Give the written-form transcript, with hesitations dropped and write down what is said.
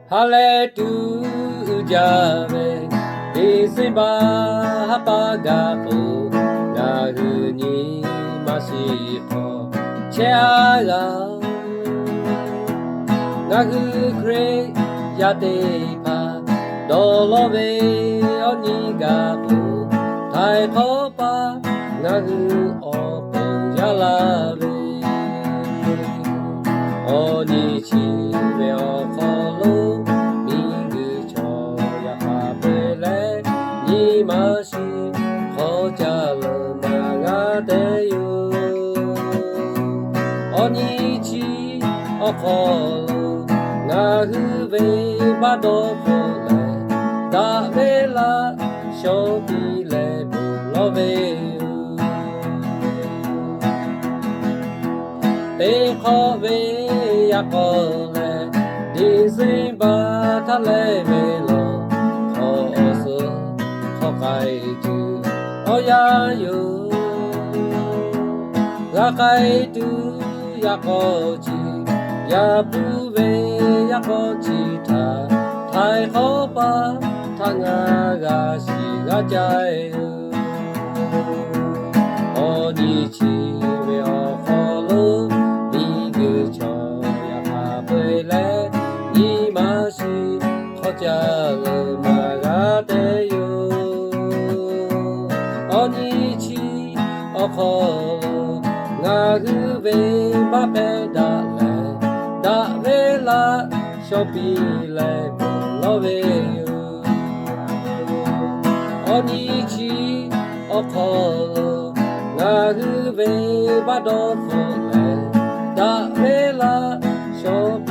Hale tu jave Isimba pagapo Nahu ni masipo Cheaga Nahu kre yate pa Dolove onigapo Tai kopa Nahu opo yalave Onichi me okolo Migu cho yakapele Nimashi Kojalo magateyo Onichi okolo Nahuve badopole Davela shopile buloveyo Bekove yakole Dizimba talevelo Kosu kokaitu Oyayo Rakaitu yakochi Yabuve yakochita Taikopa Tangagashi gajayo Onichi me okolo Migu cho yakapele Nimashi Kojalo magateyo Onichi okolo Nahuve mapedale Davela shopile buloveyo Onichi okolo Nahuve badofole Davela shopile